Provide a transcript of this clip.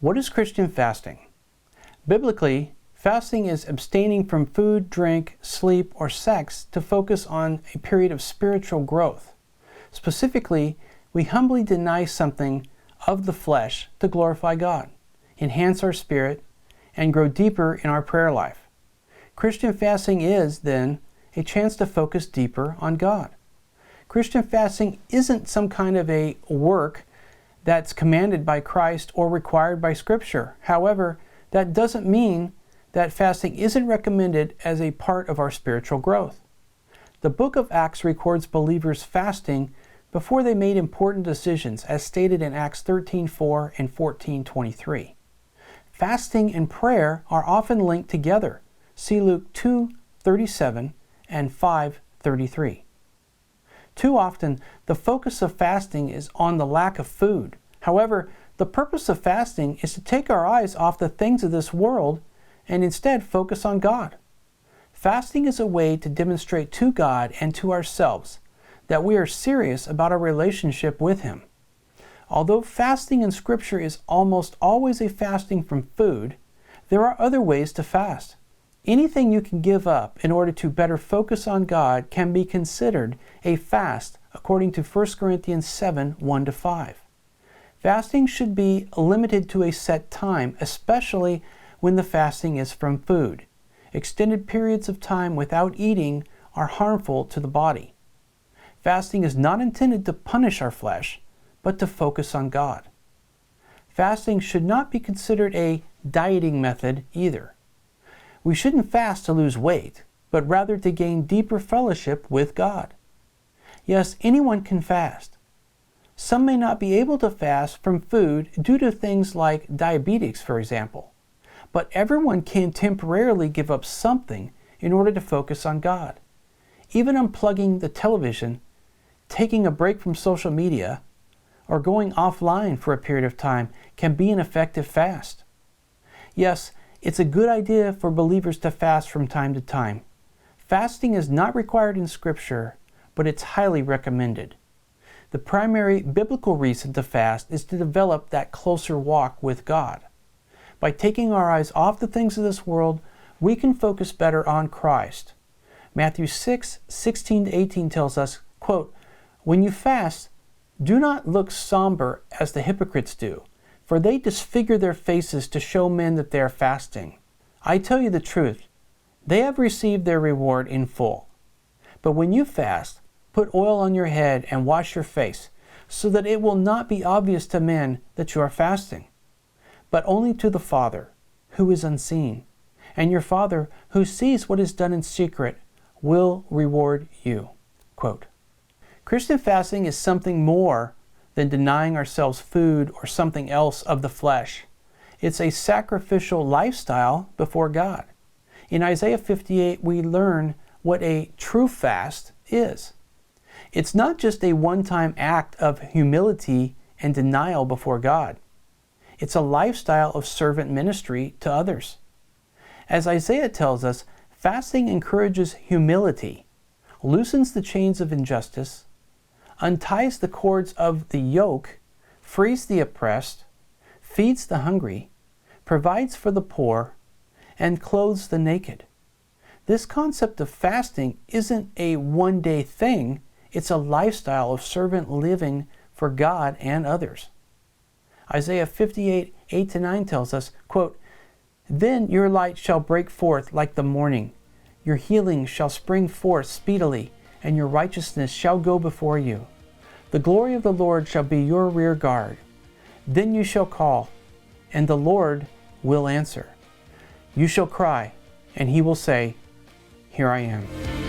What is Christian fasting? Biblically, fasting is abstaining from food, drink, sleep, or sex to focus on a period of spiritual growth. Specifically, we humbly deny something of the flesh to glorify God, enhance our spirit, and grow deeper in our prayer life. Christian fasting is, then, a chance to focus deeper on God. Christian fasting isn't some kind of a work that's commanded by Christ or required by Scripture. However, that doesn't mean that fasting isn't recommended as a part of our spiritual growth. The book of Acts records believers fasting before they made important decisions, as stated in Acts 13:4 and 14:23. Fasting and prayer are often linked together. See Luke 2:37 and 5:33. Too often, the focus of fasting is on the lack of food. However, the purpose of fasting is to take our eyes off the things of this world and instead focus on God. Fasting is a way to demonstrate to God and to ourselves that we are serious about our relationship with Him. Although fasting in Scripture is almost always a fasting from food, there are other ways to fast. Anything you can give up in order to better focus on God can be considered a fast according to 1 Corinthians 7:1-5. Fasting should be limited to a set time, especially when the fasting is from food. Extended periods of time without eating are harmful to the body. Fasting is not intended to punish our flesh, but to focus on God. Fasting should not be considered a dieting method either. We shouldn't fast to lose weight, but rather to gain deeper fellowship with God. Yes, anyone can fast. Some may not be able to fast from food due to things like diabetes, for example. But everyone can temporarily give up something in order to focus on God. Even unplugging the television, taking a break from social media, or going offline for a period of time can be an effective fast. Yes, it's a good idea for believers to fast from time to time. Fasting is not required in Scripture, but it's highly recommended. The primary biblical reason to fast is to develop that closer walk with God. By taking our eyes off the things of this world, we can focus better on Christ. Matthew 6:16-18 tells us, quote, "When you fast, do not look somber as the hypocrites do, for they disfigure their faces to show men that they are fasting. I tell you the truth, they have received their reward in full. But when you fast, put oil on your head and wash your face, so that it will not be obvious to men that you are fasting, but only to the Father, who is unseen. And your Father, who sees what is done in secret, will reward you." Quote. Christian fasting is something more than denying ourselves food or something else of the flesh. It's a sacrificial lifestyle before God. In Isaiah 58, we learn what a true fast is. It's not just a one-time act of humility and denial before God. It's a lifestyle of servant ministry to others. As Isaiah tells us, fasting encourages humility, loosens the chains of injustice, unties the cords of the yoke, frees the oppressed, feeds the hungry, provides for the poor, and clothes the naked. This concept of fasting isn't a one-day thing, it's a lifestyle of servant living for God and others. Isaiah 58:8-9 tells us, quote, "Then your light shall break forth like the morning, your healing shall spring forth speedily, and your righteousness shall go before you. The glory of the Lord shall be your rear guard. Then you shall call, and the Lord will answer. You shall cry, and He will say, Here I am."